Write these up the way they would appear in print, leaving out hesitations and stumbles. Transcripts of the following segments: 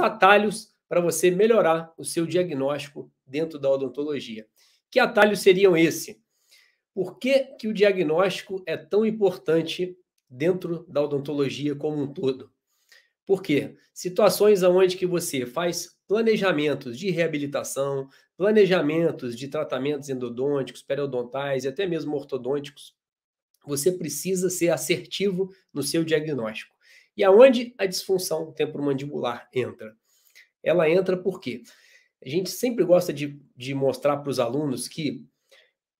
atalhos para você melhorar o seu diagnóstico dentro da odontologia. Que atalhos seriam esse? Por que que o diagnóstico é tão importante dentro da odontologia como um todo? Por quê? Situações onde que você faz planejamentos de reabilitação, planejamentos de tratamentos endodônticos, periodontais e até mesmo ortodônticos, você precisa ser assertivo no seu diagnóstico. E aonde a disfunção temporomandibular entra? Ela entra porque a gente sempre gosta de mostrar para os alunos que,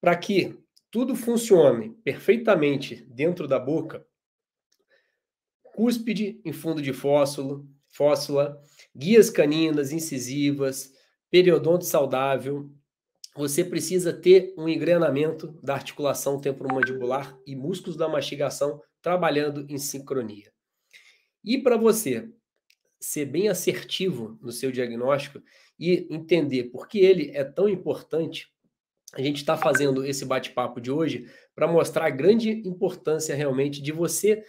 para que tudo funcione perfeitamente dentro da boca, cúspide em fundo de fóssula, guias caninas incisivas, periodonte saudável, você precisa ter um engrenamento da articulação temporomandibular e músculos da mastigação trabalhando em sincronia. E para você ser bem assertivo no seu diagnóstico e entender por que ele é tão importante, a gente está fazendo esse bate-papo de hoje para mostrar a grande importância realmente de você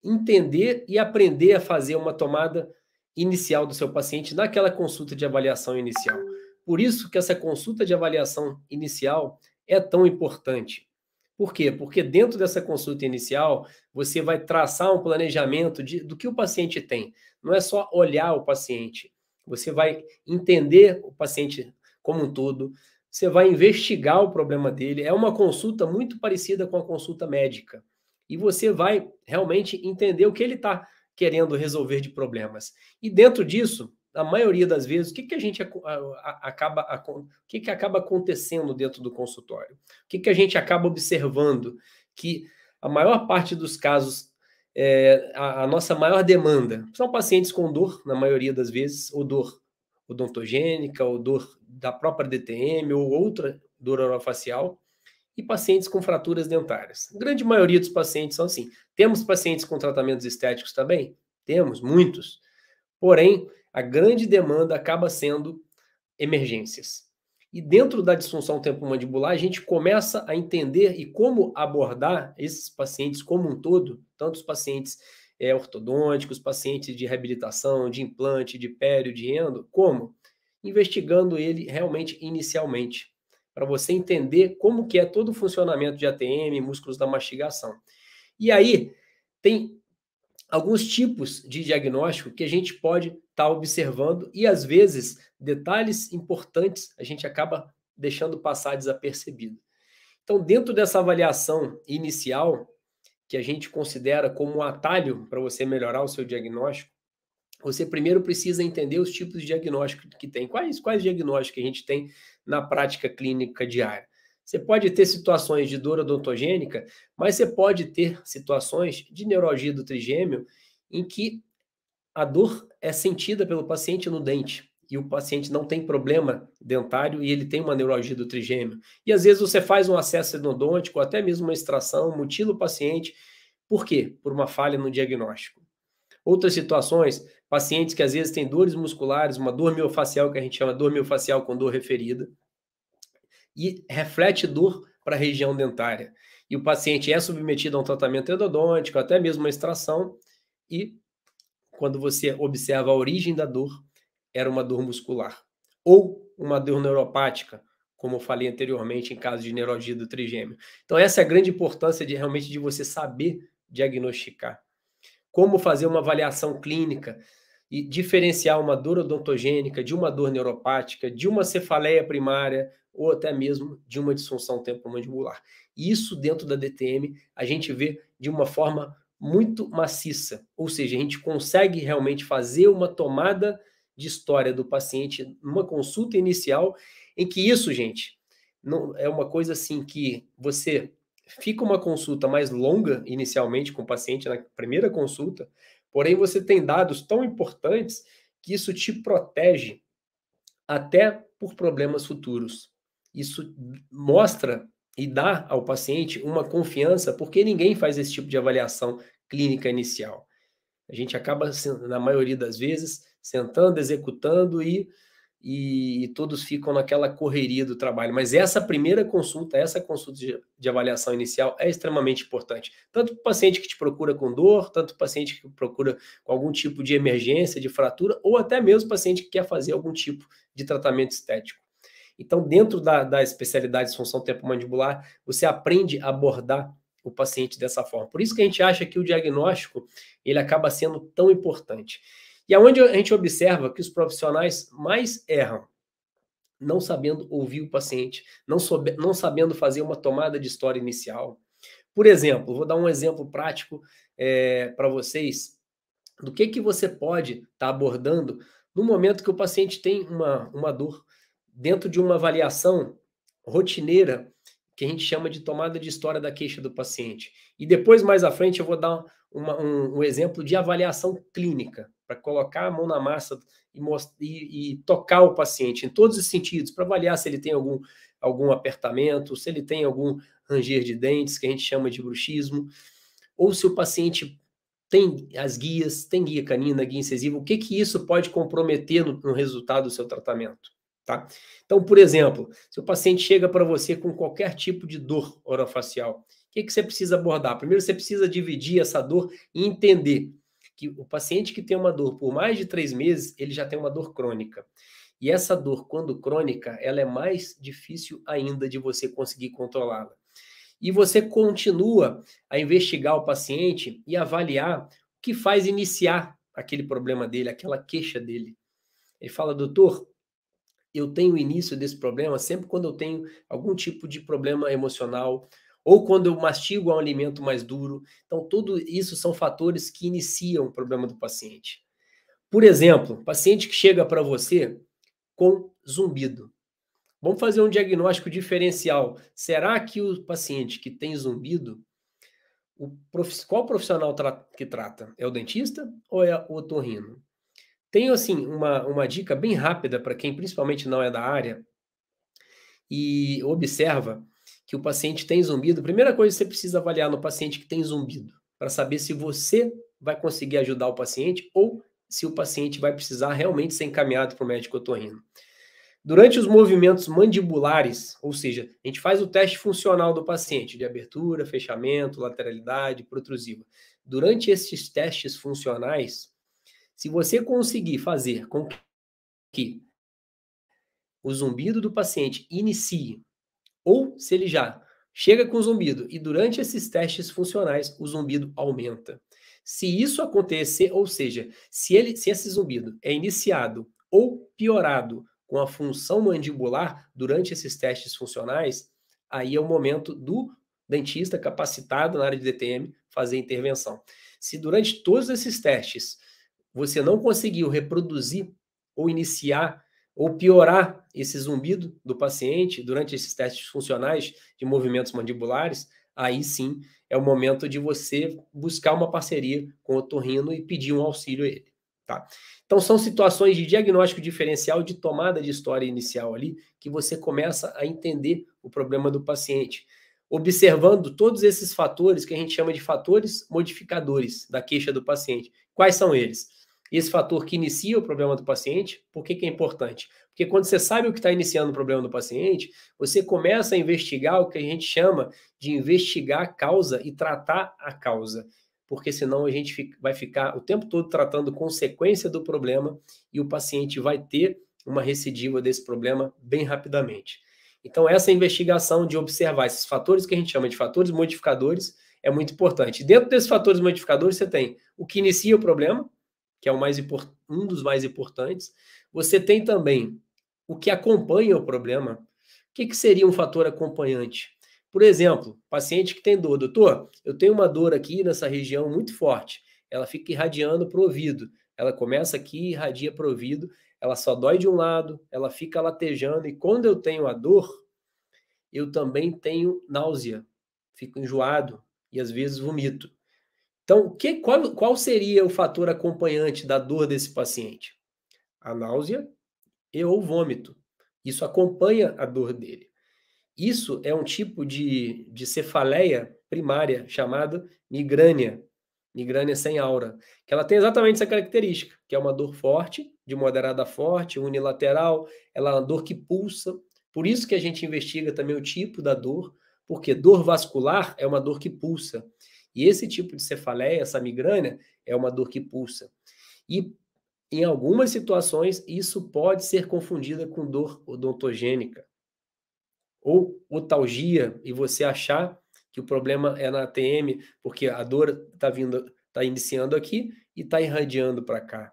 entender e aprender a fazer uma tomada inicial do seu paciente naquela consulta de avaliação inicial. Por isso que essa consulta de avaliação inicial é tão importante. Por quê? Porque dentro dessa consulta inicial, você vai traçar um planejamento do que o paciente tem. Não é só olhar o paciente. Você vai entender o paciente como um todo, você vai investigar o problema dele. É uma consulta muito parecida com a consulta médica. E você vai realmente entender o que ele está querendo resolver de problemas. E dentro disso, a maioria das vezes, o que a gente acaba acontecendo dentro do consultório? O que a gente acaba observando? Que a maior parte dos casos, a nossa maior demanda são pacientes com dor, na maioria das vezes, ou dor odontogênica, ou dor da própria DTM, ou outra dor orofacial, e pacientes com fraturas dentárias. A grande maioria dos pacientes são assim. Temos pacientes com tratamentos estéticos também? Temos, muitos. Porém, a grande demanda acaba sendo emergências. E dentro da disfunção temporomandibular, a gente começa a entender e como abordar esses pacientes como um todo, tanto os pacientes ortodônticos, pacientes de reabilitação, de implante, de pério, de endo, como? Investigando ele realmente inicialmente, para você entender como que é todo o funcionamento de ATM, músculos da mastigação. E aí, tem alguns tipos de diagnóstico que a gente pode estar observando e, às vezes, detalhes importantes a gente acaba deixando passar desapercebido. Então, dentro dessa avaliação inicial, que a gente considera como um atalho para você melhorar o seu diagnóstico, você primeiro precisa entender os tipos de diagnóstico que tem. Quais diagnósticos que a gente tem na prática clínica diária? Você pode ter situações de dor odontogênica, mas você pode ter situações de neuralgia do trigêmeo em que a dor é sentida pelo paciente no dente e o paciente não tem problema dentário e ele tem uma neuralgia do trigêmeo. E às vezes você faz um acesso endodôntico, até mesmo uma extração, mutila o paciente. Por quê? Por uma falha no diagnóstico. Outras situações, pacientes que às vezes têm dores musculares, uma dor miofascial, que a gente chama dor miofascial com dor referida, e reflete dor para a região dentária. E o paciente é submetido a um tratamento endodôntico, até mesmo uma extração, e quando você observa a origem da dor, era uma dor muscular. Ou uma dor neuropática, como eu falei anteriormente, em caso de neuralgia do trigêmeo. Então essa é a grande importância realmente de você saber diagnosticar. Como fazer uma avaliação clínica e diferenciar uma dor odontogênica de uma dor neuropática, de uma cefaleia primária ou até mesmo de uma disfunção temporomandibular. Isso dentro da DTM a gente vê de uma forma muito maciça, ou seja, a gente consegue realmente fazer uma tomada de história do paciente numa consulta inicial, em que isso, gente, não é uma coisa assim que você fica uma consulta mais longa inicialmente com o paciente na primeira consulta, porém você tem dados tão importantes que isso te protege até por problemas futuros. Isso mostra e dá ao paciente uma confiança, porque ninguém faz esse tipo de avaliação clínica inicial. A gente acaba, na maioria das vezes, sentando, executando e e todos ficam naquela correria do trabalho. Mas essa primeira consulta, essa consulta de avaliação inicial é extremamente importante. Tanto para o paciente que te procura com dor, tanto para o paciente que procura com algum tipo de emergência, de fratura, ou até mesmo o paciente que quer fazer algum tipo de tratamento estético. Então, dentro da especialidade de disfunção temporomandibular, você aprende a abordar o paciente dessa forma. Por isso que a gente acha que o diagnóstico ele acaba sendo tão importante. E aonde a gente observa que os profissionais mais erram, não sabendo ouvir o paciente, não sabendo fazer uma tomada de história inicial. Por exemplo, vou dar um exemplo prático para vocês do que você pode estar abordando no momento que o paciente tem uma dor, dentro de uma avaliação rotineira, que a gente chama de tomada de história da queixa do paciente. E depois, mais à frente, eu vou dar um exemplo de avaliação clínica, para colocar a mão na massa e tocar o paciente em todos os sentidos, para avaliar se ele tem algum apertamento, se ele tem algum ranger de dentes, que a gente chama de bruxismo, ou se o paciente tem as guias, tem guia canina, guia incisiva, o que isso pode comprometer no resultado do seu tratamento, tá? Então, por exemplo, se o paciente chega para você com qualquer tipo de dor orofacial, o que você precisa abordar? Primeiro, você precisa dividir essa dor e entender que o paciente que tem uma dor por mais de 3 meses, ele já tem uma dor crônica. E essa dor, quando crônica, ela é mais difícil ainda de você conseguir controlá-la. E você continua a investigar o paciente e avaliar o que faz iniciar aquele problema dele, aquela queixa dele. Ele fala, doutor, eu tenho o início desse problema sempre quando eu tenho algum tipo de problema emocional ou quando eu mastigo um alimento mais duro. Então, tudo isso são fatores que iniciam o problema do paciente. Por exemplo, paciente que chega para você com zumbido. Vamos fazer um diagnóstico diferencial. Será que o paciente que tem zumbido, qual profissional que trata? É o dentista ou é o otorrino? Tenho, assim, uma dica bem rápida para quem principalmente não é da área e observa que o paciente tem zumbido. Primeira coisa que você precisa avaliar no paciente que tem zumbido, para saber se você vai conseguir ajudar o paciente ou se o paciente vai precisar realmente ser encaminhado para o médico otorrino. Durante os movimentos mandibulares, ou seja, a gente faz o teste funcional do paciente, de abertura, fechamento, lateralidade, protrusiva. Durante esses testes funcionais, se você conseguir fazer com que o zumbido do paciente inicie, ou se ele já chega com zumbido e durante esses testes funcionais o zumbido aumenta. Se isso acontecer, ou seja, se esse zumbido é iniciado ou piorado com a função mandibular durante esses testes funcionais, aí é o momento do dentista capacitado na área de DTM fazer intervenção. Se durante todos esses testes você não conseguiu reproduzir ou iniciar ou piorar esse zumbido do paciente durante esses testes funcionais de movimentos mandibulares, aí sim é o momento de você buscar uma parceria com o otorrino e pedir um auxílio a ele, tá? Então são situações de diagnóstico diferencial, de tomada de história inicial ali, que você começa a entender o problema do paciente, observando todos esses fatores que a gente chama de fatores modificadores da queixa do paciente. Quais são eles? Esse fator que inicia o problema do paciente, por que é importante? Porque quando você sabe o que está iniciando o problema do paciente, você começa a investigar o que a gente chama de investigar a causa e tratar a causa. Porque senão a gente vai ficar o tempo todo tratando consequência do problema e o paciente vai ter uma recidiva desse problema bem rapidamente. Então, essa investigação de observar esses fatores que a gente chama de fatores modificadores é muito importante. Dentro desses fatores modificadores, você tem o que inicia o problema, que é um dos mais importantes. Você tem também o que acompanha o problema. O que seria um fator acompanhante? Por exemplo, paciente que tem dor. Doutor, eu tenho uma dor aqui nessa região muito forte. Ela fica irradiando para o ouvido. Ela começa aqui, irradia para o ouvido. Ela só dói de um lado, ela fica latejando. E quando eu tenho a dor, eu também tenho náusea. Fico enjoado e às vezes vomito. Então, qual seria o fator acompanhante da dor desse paciente? A náusea e ou vômito. Isso acompanha a dor dele. Isso é um tipo de cefaleia primária chamada migrânia. migrânia sem aura, que ela tem exatamente essa característica, que é uma dor forte, de moderada a forte, unilateral, ela é uma dor que pulsa. Por isso que a gente investiga também o tipo da dor, porque dor vascular é uma dor que pulsa. E esse tipo de cefaleia, essa migrânia, é uma dor que pulsa. E em algumas situações, isso pode ser confundida com dor odontogênica ou otalgia, e você achar que o problema é na ATM, porque a dor está iniciando aqui e está irradiando para cá.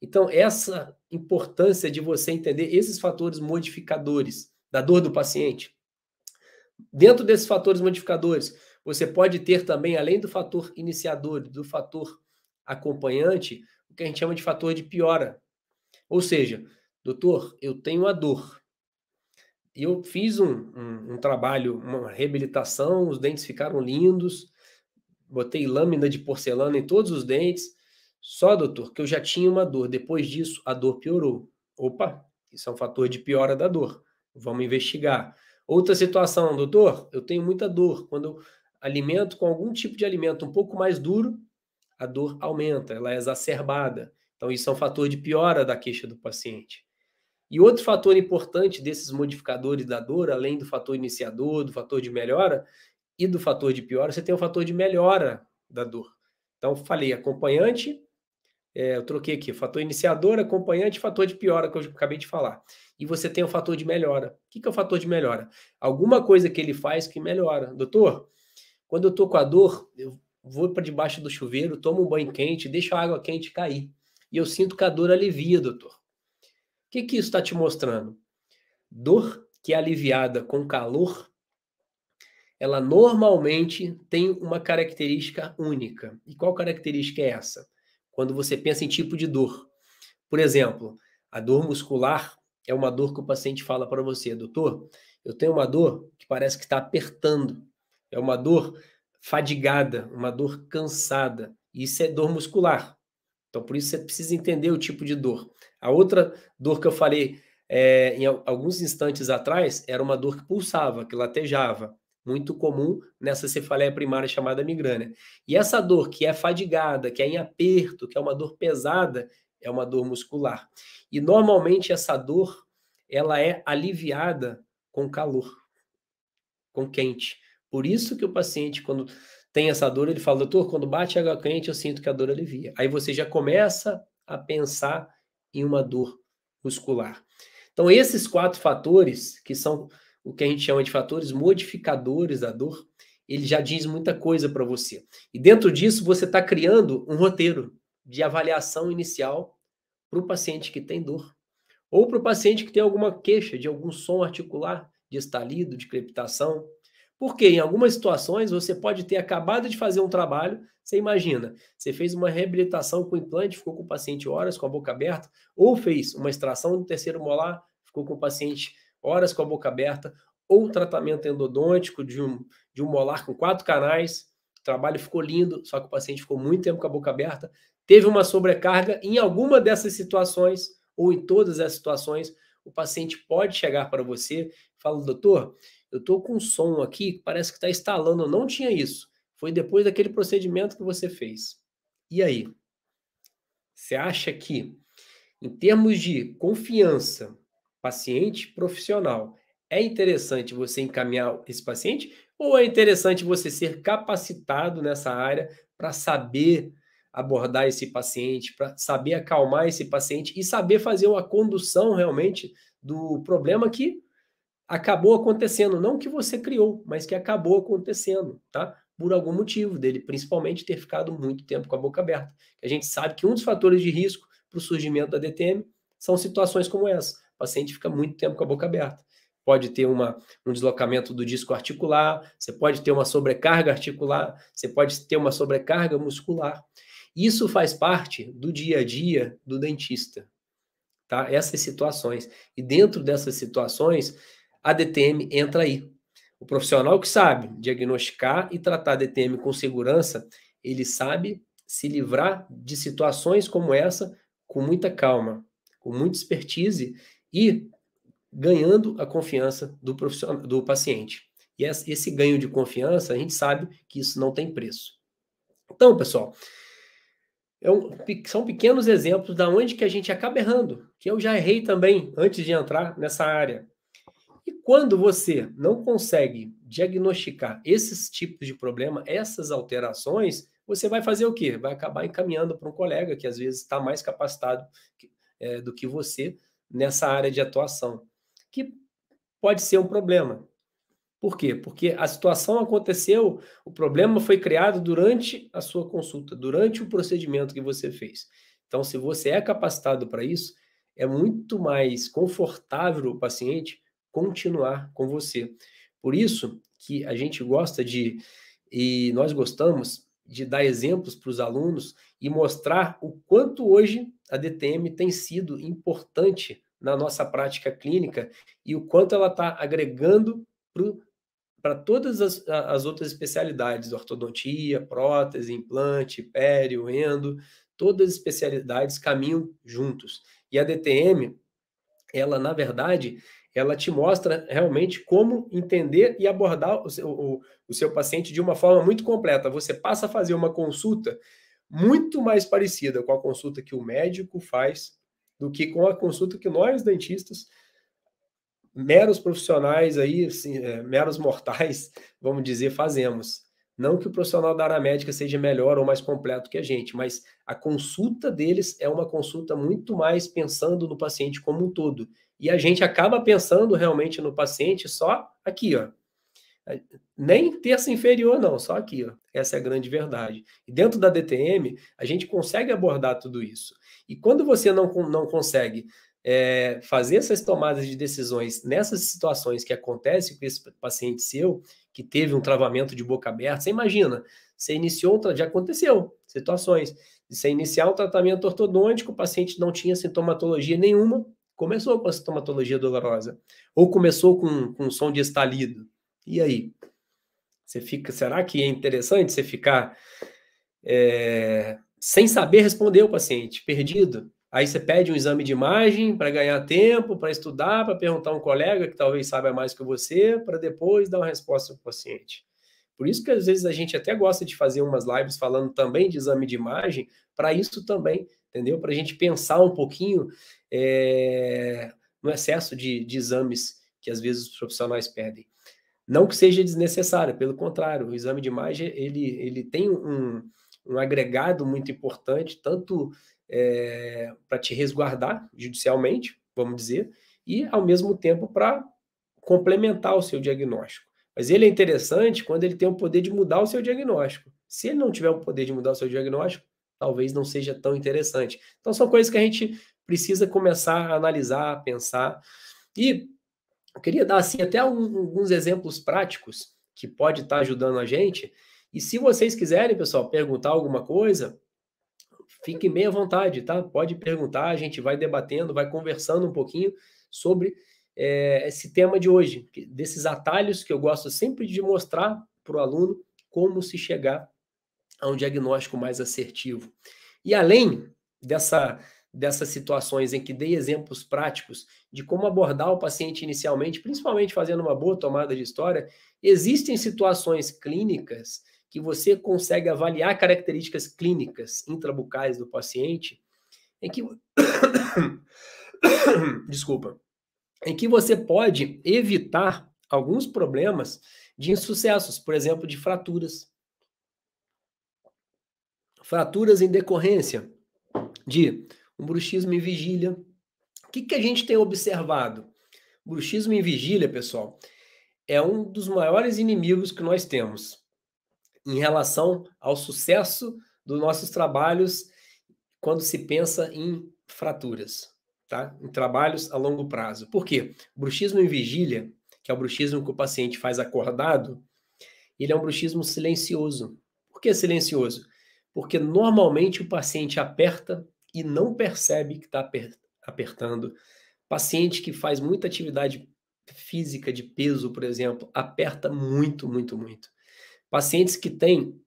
Então, essa importância de você entender esses fatores modificadores da dor do paciente. Dentro desses fatores modificadores, você pode ter também, além do fator iniciador, do fator acompanhante, o que a gente chama de fator de piora. Ou seja, doutor, eu tenho a dor. Eu fiz um trabalho, uma reabilitação, os dentes ficaram lindos, botei lâmina de porcelana em todos os dentes. Só, doutor, que eu já tinha uma dor. Depois disso, a dor piorou. Opa, isso é um fator de piora da dor. Vamos investigar. Outra situação, doutor, eu tenho muita dor. Quando eu alimento com algum tipo de alimento um pouco mais duro, a dor aumenta, ela é exacerbada. Então, isso é um fator de piora da queixa do paciente. E outro fator importante desses modificadores da dor, além do fator iniciador, do fator de melhora e do fator de piora, você tem o fator de melhora da dor. Então, falei acompanhante, eu troquei aqui, fator iniciador, acompanhante, fator de piora, que eu acabei de falar. E você tem o fator de melhora. O que é o fator de melhora? Alguma coisa que ele faz que melhora. Doutor, quando eu tô com a dor, eu vou para debaixo do chuveiro, tomo um banho quente, deixo a água quente cair. E eu sinto que a dor alivia, doutor. O que isso está te mostrando? Dor que é aliviada com calor, ela normalmente tem uma característica única. E qual característica é essa? Quando você pensa em tipo de dor. Por exemplo, a dor muscular é uma dor que o paciente fala para você, doutor, eu tenho uma dor que parece que está apertando. É uma dor fadigada, uma dor cansada. Isso é dor muscular. Então, por isso você precisa entender o tipo de dor. A outra dor que eu falei em alguns instantes atrás era uma dor que pulsava, que latejava. Muito comum nessa cefaleia primária chamada migrânia. E essa dor que é fadigada, que é em aperto, que é uma dor pesada, é uma dor muscular. E normalmente essa dor, ela é aliviada com calor, com quente. Por isso que o paciente, quando tem essa dor, ele fala, doutor, quando bate água quente, eu sinto que a dor alivia. Aí você já começa a pensar em uma dor muscular. Então, esses 4 fatores, que são o que a gente chama de fatores modificadores da dor, ele já diz muita coisa para você. E dentro disso, você está criando um roteiro de avaliação inicial para o paciente que tem dor. Ou para o paciente que tem alguma queixa de algum som articular, de estalido, de crepitação. Porque em algumas situações você pode ter acabado de fazer um trabalho, você imagina, você fez uma reabilitação com implante, ficou com o paciente horas com a boca aberta, ou fez uma extração do terceiro molar, ficou com o paciente horas com a boca aberta, ou um tratamento endodôntico de um molar com 4 canais, o trabalho ficou lindo, só que o paciente ficou muito tempo com a boca aberta, teve uma sobrecarga, em alguma dessas situações, ou em todas as situações, o paciente pode chegar para você e falar, doutor, eu estou com um som aqui que parece que está instalando, eu não tinha isso. Foi depois daquele procedimento que você fez. E aí? Você acha que, em termos de confiança, paciente profissional, é interessante você encaminhar esse paciente? Ou é interessante você ser capacitado nessa área para saber abordar esse paciente, para saber acalmar esse paciente e saber fazer uma condução realmente do problema que acabou acontecendo, não que você criou, mas que acabou acontecendo, tá? Por algum motivo dele, principalmente ter ficado muito tempo com a boca aberta. A gente sabe que um dos fatores de risco para o surgimento da DTM são situações como essa. O paciente fica muito tempo com a boca aberta. Pode ter um deslocamento do disco articular, você pode ter uma sobrecarga articular, você pode ter uma sobrecarga muscular. Isso faz parte do dia a dia do dentista, tá? Essas situações. E dentro dessas situações, a DTM entra aí. O profissional que sabe diagnosticar e tratar a DTM com segurança, ele sabe se livrar de situações como essa com muita calma, com muita expertise e ganhando a confiança do profissional, do paciente. E esse ganho de confiança, a gente sabe que isso não tem preço. Então, pessoal, são pequenos exemplos da onde que a gente acaba errando, que eu já errei também antes de entrar nessa área. E quando você não consegue diagnosticar esses tipos de problema, essas alterações, você vai fazer o quê? Vai acabar encaminhando para um colega que às vezes está mais capacitado do que você nessa área de atuação, que pode ser um problema. Por quê? Porque a situação aconteceu, o problema foi criado durante a sua consulta, durante o procedimento que você fez. Então, se você é capacitado para isso, é muito mais confortável o paciente continuar com você. Por isso que a gente gosta e nós gostamos de dar exemplos para os alunos e mostrar o quanto hoje a DTM tem sido importante na nossa prática clínica e o quanto ela está agregando para todas as outras especialidades, ortodontia, prótese, implante, pério, endo, todas as especialidades caminham juntos. E a DTM, ela, na verdade, ela te mostra realmente como entender e abordar o seu paciente de uma forma muito completa. Você passa a fazer uma consulta muito mais parecida com a consulta que o médico faz do que com a consulta que nós, dentistas, meros profissionais aí, assim, meros mortais, vamos dizer, fazemos. Não que o profissional da área médica seja melhor ou mais completo que a gente, mas a consulta deles é uma consulta muito mais pensando no paciente como um todo. E a gente acaba pensando realmente no paciente só aqui, ó. Nem terça inferior, não, só aqui, ó. Essa é a grande verdade. E dentro da DTM, a gente consegue abordar tudo isso. E quando você não consegue fazer essas tomadas de decisões nessas situações que acontecem com esse paciente seu, que teve um travamento de boca aberta, você imagina, você iniciou, já aconteceu situações, de você iniciar um tratamento ortodôntico, o paciente não tinha sintomatologia nenhuma, começou com a sintomatologia dolorosa, ou começou com som de estalido. E aí? Você fica, será que é interessante você ficar sem saber responder o paciente, perdido? Aí você pede um exame de imagem para ganhar tempo, para estudar, para perguntar a um colega que talvez saiba mais que você, para depois dar uma resposta para o paciente. Por isso que às vezes a gente até gosta de fazer umas lives falando também de exame de imagem, para isso também, entendeu? Para a gente pensar um pouquinho no excesso de exames que às vezes os profissionais pedem. Não que seja desnecessário, pelo contrário, o exame de imagem ele tem um agregado muito importante, tanto para te resguardar judicialmente, vamos dizer, e ao mesmo tempo para complementar o seu diagnóstico. Mas ele é interessante quando ele tem o poder de mudar o seu diagnóstico. Se ele não tiver o poder de mudar o seu diagnóstico, talvez não seja tão interessante. Então são coisas que a gente precisa começar a analisar, pensar. E eu queria dar assim até alguns exemplos práticos que pode estar ajudando a gente. E se vocês quiserem, pessoal, perguntar alguma coisa, fiquem bem à vontade, tá? Pode perguntar, a gente vai debatendo, vai conversando um pouquinho sobre esse tema de hoje, desses atalhos que eu gosto sempre de mostrar para o aluno como se chegar a um diagnóstico mais assertivo. E além dessas situações em que dei exemplos práticos de como abordar o paciente inicialmente, principalmente fazendo uma boa tomada de história, existem situações clínicas que você consegue avaliar características clínicas intrabucais do paciente, em que desculpa, em que você pode evitar alguns problemas de insucessos, por exemplo, de fraturas. Fraturas em decorrência de um bruxismo em vigília. O que a gente tem observado? O bruxismo em vigília, pessoal, é um dos maiores inimigos que nós temos em relação ao sucesso dos nossos trabalhos quando se pensa em fraturas, tá? Em trabalhos a longo prazo. Por quê? O bruxismo em vigília, que é o bruxismo que o paciente faz acordado, ele é um bruxismo silencioso. Por que silencioso? Porque normalmente o paciente aperta e não percebe que está apertando. Paciente que faz muita atividade física de peso, por exemplo, aperta muito, muito, muito. Pacientes que têm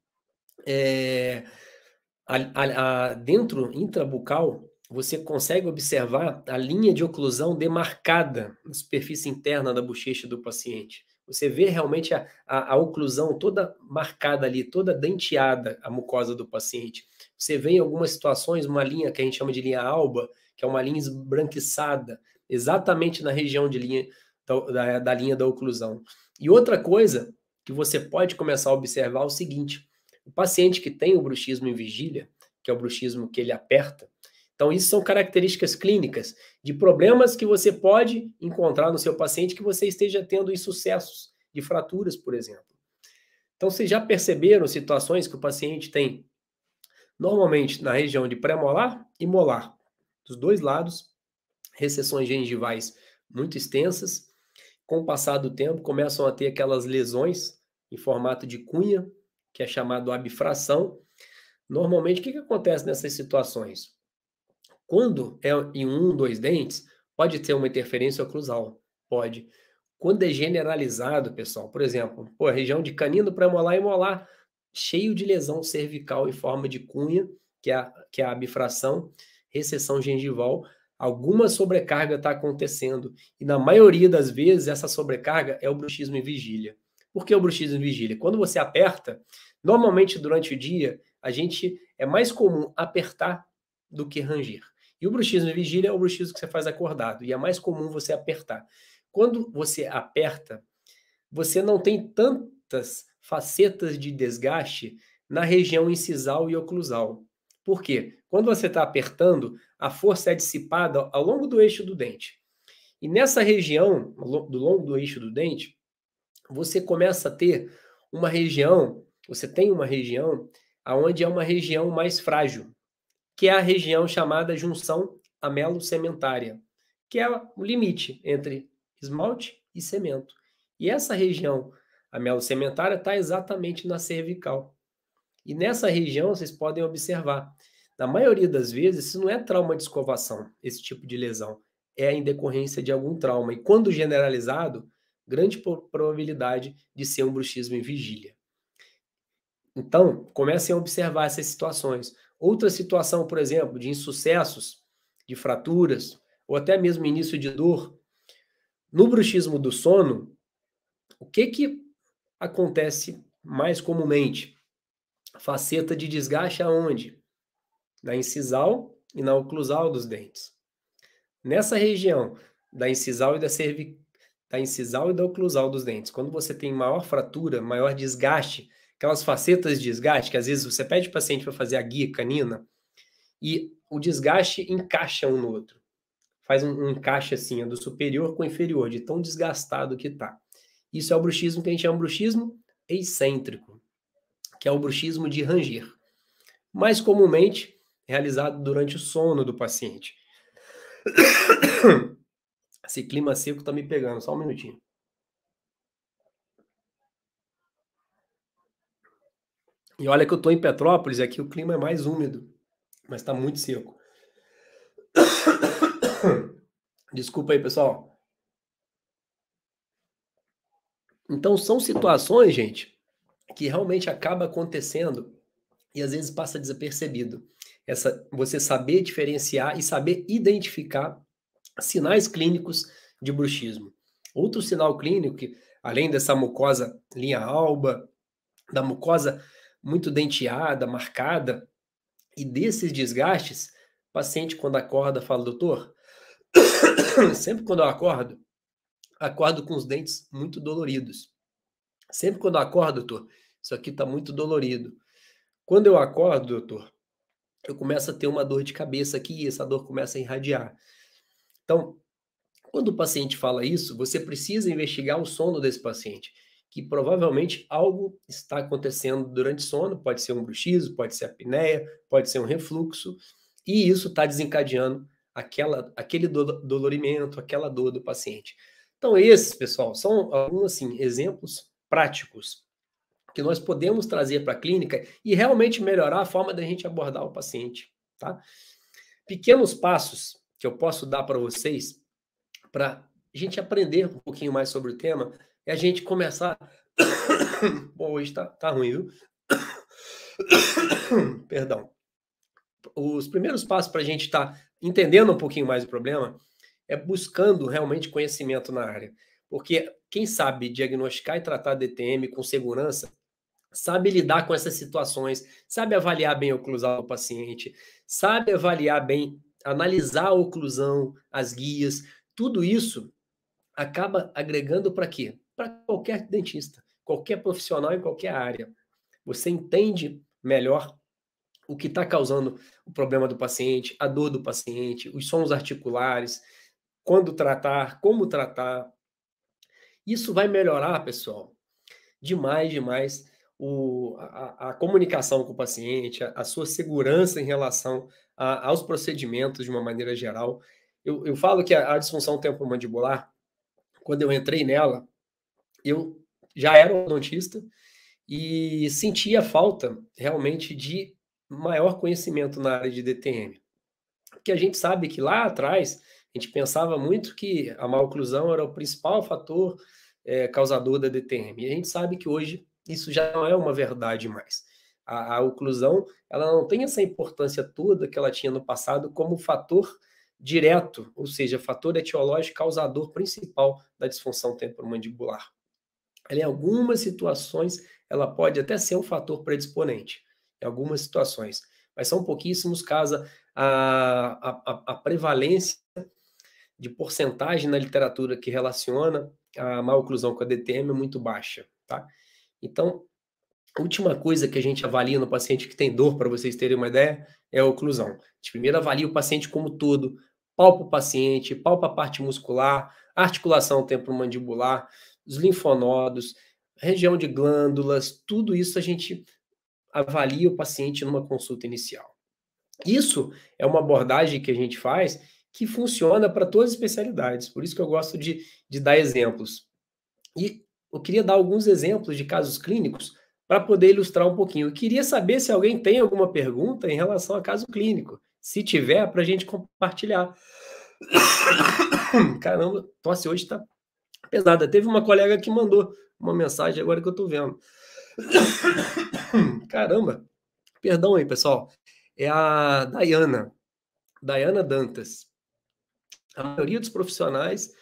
dentro intrabucal, você consegue observar a linha de oclusão demarcada na superfície interna da bochecha do paciente. Você vê realmente a oclusão toda marcada ali, toda denteada, a mucosa do paciente. você vê em algumas situações uma linha que a gente chama de linha alba, que é uma linha esbranquiçada, exatamente na região de linha da linha da oclusão. E outra coisa que você pode começar a observar é o seguinte: o paciente que tem o bruxismo em vigília, que é o bruxismo que ele aperta, então isso são características clínicas de problemas que você pode encontrar no seu paciente que você esteja tendo insucessos de fraturas, por exemplo. Então, vocês já perceberam situações que o paciente tem, normalmente na região de pré-molar e molar, dos dois lados, recessões gengivais muito extensas, com o passar do tempo começam a ter aquelas lesões em formato de cunha, que é chamado abfração. Normalmente, o que acontece nessas situações? Quando é em um, dois dentes, pode ter uma interferência oclusal, pode. Quando é generalizado, pessoal, por exemplo, a região de canino, premolar e molar, cheio de lesão cervical em forma de cunha, que é a bifração, recessão gengival, alguma sobrecarga está acontecendo. E na maioria das vezes, essa sobrecarga é o bruxismo em vigília. Por que o bruxismo em vigília? Quando você aperta, normalmente durante o dia, é mais comum apertar do que ranger. E o bruxismo em vigília é o bruxismo que você faz acordado, e é mais comum você apertar. Quando você aperta, você não tem tantas facetas de desgaste na região incisal e oclusal. Por quê? Quando você está apertando, a força é dissipada ao longo do eixo do dente. E nessa região, do longo do eixo do dente, você começa a ter uma região, você tem uma região onde é uma região mais frágil, que é a região chamada junção amelo-cementária, que é o limite entre esmalte e cemento. E essa região amelo-cementária está exatamente na cervical. E nessa região, vocês podem observar, na maioria das vezes, isso não é trauma de escovação, esse tipo de lesão, é em decorrência de algum trauma. E quando generalizado, grande probabilidade de ser um bruxismo em vigília. Então, comecem a observar essas situações. Outra situação, por exemplo, de insucessos, de fraturas, ou até mesmo início de dor. No bruxismo do sono, o que acontece mais comumente? Faceta de desgaste aonde? Na incisal e na oclusal dos dentes. Nessa região da incisal e da incisal e da oclusal dos dentes, quando você tem maior fratura, maior desgaste, aquelas facetas de desgaste, que às vezes você pede o paciente para fazer a guia canina, e o desgaste encaixa um no outro. Faz um encaixe assim, do superior com o inferior, de tão desgastado que está. Isso é o bruxismo que a gente chama de bruxismo excêntrico, que é o bruxismo de ranger. Mais comumente realizado durante o sono do paciente. Esse clima seco está me pegando, só um minutinho. E olha que eu estou em Petrópolis, aqui o clima é mais úmido, mas está muito seco. Desculpa aí, pessoal. Então, são situações, gente, que realmente acaba acontecendo e às vezes passa desapercebido. Você saber diferenciar e saber identificar sinais clínicos de bruxismo. Outro sinal clínico, que, além dessa mucosa linha alba, da mucosa muito denteada, marcada, e desses desgastes, o paciente, quando acorda, fala: doutor, sempre quando eu acordo com os dentes muito doloridos. Sempre quando eu acordo, doutor, isso aqui está muito dolorido. Quando eu acordo, doutor, eu começo a ter uma dor de cabeça aqui e essa dor começa a irradiar. Então, quando o paciente fala isso, você precisa investigar o sono desse paciente, que provavelmente algo está acontecendo durante o sono, pode ser um bruxismo, pode ser apneia, pode ser um refluxo, e isso está desencadeando aquele dolorimento, aquela dor do paciente. Então, esses, pessoal, são alguns assim, exemplos práticos que nós podemos trazer para a clínica e realmente melhorar a forma da gente abordar o paciente, tá? Pequenos passos que eu posso dar para vocês para a gente aprender um pouquinho mais sobre o tema é a gente começar. Bom, hoje tá ruim, viu? Perdão. Os primeiros passos para a gente estar entendendo um pouquinho mais o problema é buscando realmente conhecimento na área. Porque quem sabe diagnosticar e tratar DTM com segurança sabe lidar com essas situações, sabe avaliar bem a oclusão do paciente, sabe avaliar bem, analisar a oclusão, as guias, tudo isso acaba agregando para quê? Para qualquer dentista, qualquer profissional em qualquer área. Você entende melhor o que está causando o problema do paciente, a dor do paciente, os sons articulares, quando tratar, como tratar. Isso vai melhorar, pessoal, demais, demais a comunicação com o paciente, a sua segurança em relação aos procedimentos de uma maneira geral. Eu falo que a disfunção temporomandibular, quando eu entrei nela, eu já era odontista e sentia falta realmente de maior conhecimento na área de DTM. Porque a gente sabe que lá atrás a gente pensava muito que a maloclusão era o principal fator causador da DTM. E a gente sabe que hoje isso já não é uma verdade mais. A oclusão, ela não tem essa importância toda que ela tinha no passado como fator direto, ou seja, fator etiológico causador principal da disfunção temporomandibular. Ela, em algumas situações, ela pode até ser um fator predisponente, em algumas situações, mas são pouquíssimos casos. A prevalência de porcentagem na literatura que relaciona a maloclusão com a DTM é muito baixa, tá? Então, a última coisa que a gente avalia no paciente que tem dor, para vocês terem uma ideia, é a oclusão. A gente primeiro avalia o paciente como todo, palpa o paciente, palpa a parte muscular, articulação temporomandibular, os linfonodos, região de glândulas, tudo isso a gente avalia o paciente numa consulta inicial. Isso é uma abordagem que a gente faz que funciona para todas as especialidades, por isso que eu gosto de dar exemplos. E eu queria dar alguns exemplos de casos clínicos para poder ilustrar um pouquinho. Eu queria saber se alguém tem alguma pergunta em relação a caso clínico. Se tiver, para a gente compartilhar. Caramba, tosse hoje está pesada. Teve uma colega que mandou uma mensagem agora que eu estou vendo. Caramba, perdão aí, pessoal. É a Dayana Dantas. A maioria dos profissionais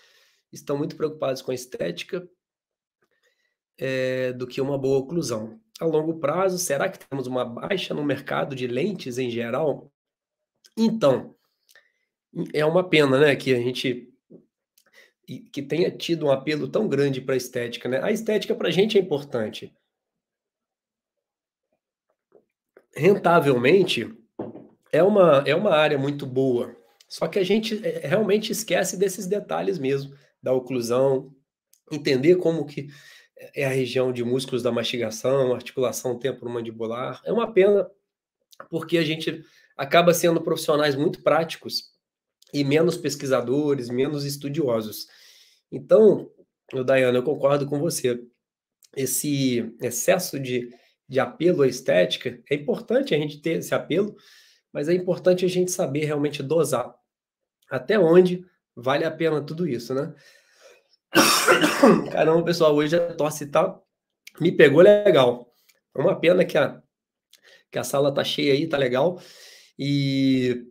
estão muito preocupados com a estética do que uma boa oclusão. A longo prazo, será que temos uma baixa no mercado de lentes em geral? Então, é uma pena, né, que a gente que tenha tido um apelo tão grande para a estética, né? A estética para a gente é importante. Rentavelmente, é uma área muito boa, só que a gente realmente esquece desses detalhes mesmo, da oclusão, entender como que é a região de músculos da mastigação, articulação temporomandibular. É uma pena, porque a gente acaba sendo profissionais muito práticos e menos pesquisadores, menos estudiosos. Então, Dayana, eu concordo com você. Esse excesso de apelo à estética, é importante a gente ter esse apelo, mas é importante a gente saber realmente dosar até onde vale a pena tudo isso, né? Caramba, pessoal, hoje a tosse me pegou legal. É uma pena que a sala tá cheia aí, tá legal. E,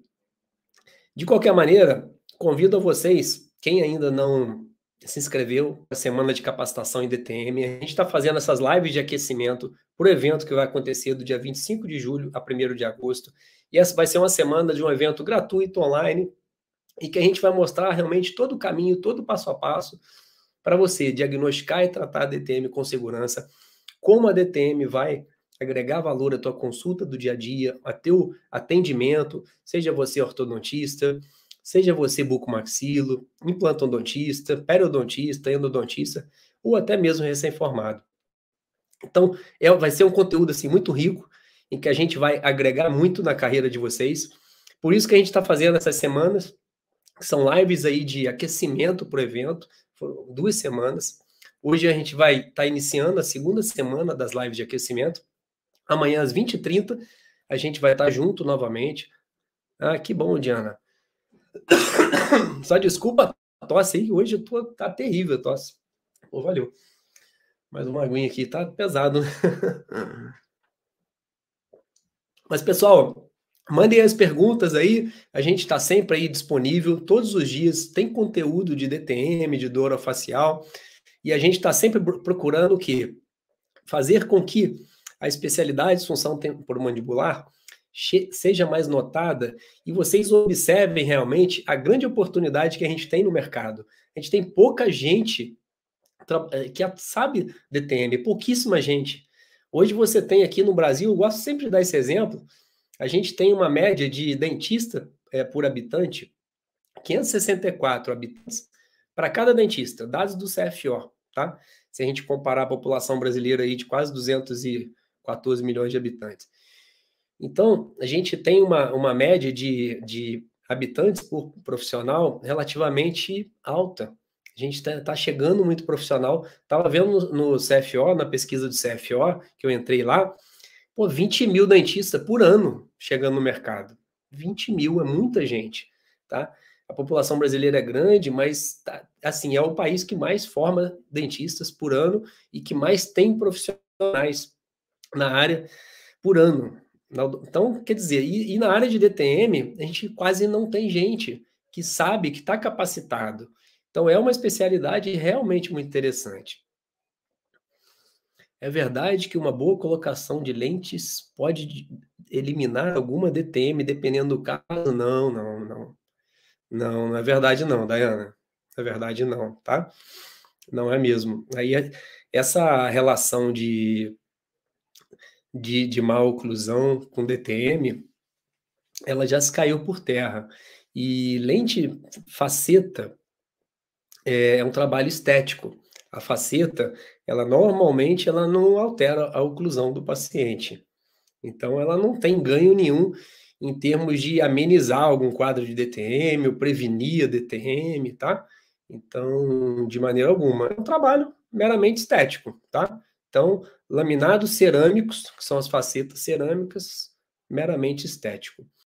de qualquer maneira, convido a vocês, quem ainda não se inscreveu na semana de capacitação em DTM, a gente está fazendo essas lives de aquecimento para o evento que vai acontecer do dia 25 de julho a 1º de agosto. E essa vai ser uma semana de um evento gratuito online e que a gente vai mostrar realmente todo o caminho, todo o passo a passo para você diagnosticar e tratar a DTM com segurança, como a DTM vai agregar valor à tua consulta do dia a dia, a teu atendimento, seja você ortodontista, seja você bucomaxilo, implantodontista, periodontista, endodontista, ou até mesmo recém-formado. Então, vai ser um conteúdo assim muito rico, em que a gente vai agregar muito na carreira de vocês. Por isso que a gente está fazendo essas semanas, que são lives aí de aquecimento para o evento, foram 2 semanas. Hoje a gente vai estar iniciando a 2ª semana das lives de aquecimento. Amanhã, às 20h30, a gente vai estar junto novamente. Ah, que bom, Diana. Só desculpa a tosse aí, hoje tá terrível a tosse. Pô, valeu. Mais uma aguinha aqui, tá pesado, né? Mas, pessoal, mandem as perguntas aí, a gente está sempre aí disponível, todos os dias, tem conteúdo de DTM, de dor orofacial, e a gente está sempre procurando o quê? Fazer com que a especialidade de disfunção temporomandibular seja mais notada e vocês observem realmente a grande oportunidade que a gente tem no mercado. A gente tem pouca gente que sabe DTM, pouquíssima gente. Hoje você tem aqui no Brasil, eu gosto sempre de dar esse exemplo, a gente tem uma média de dentista por habitante, 564 habitantes para cada dentista, dados do CFO, tá? Se a gente comparar a população brasileira aí de quase 214 milhões de habitantes. Então, a gente tem uma média de habitantes por profissional relativamente alta. A gente está chegando muito profissional. Estava vendo no CFO, na pesquisa do CFO, que eu entrei lá, 20 mil dentistas por ano chegando no mercado. 20 mil é muita gente, tá? A população brasileira é grande, mas assim, é o país que mais forma dentistas por ano e que mais tem profissionais na área por ano. Então, quer dizer, e na área de DTM, a gente quase não tem gente que sabe, que está capacitado. Então, é uma especialidade realmente muito interessante. É verdade que uma boa colocação de lentes pode eliminar alguma DTM, dependendo do caso? Não, não, não. Não é verdade não, Dayana. Não é verdade não, tá? Não é mesmo. Aí, essa relação de má oclusão com DTM, ela já se caiu por terra. E lente faceta é um trabalho estético. A faceta, ela normalmente ela não altera a oclusão do paciente. Então, ela não tem ganho nenhum em termos de amenizar algum quadro de DTM ou prevenir a DTM, tá? Então, de maneira alguma. É um trabalho meramente estético, tá? Então, laminados cerâmicos, que são as facetas cerâmicas, meramente estético.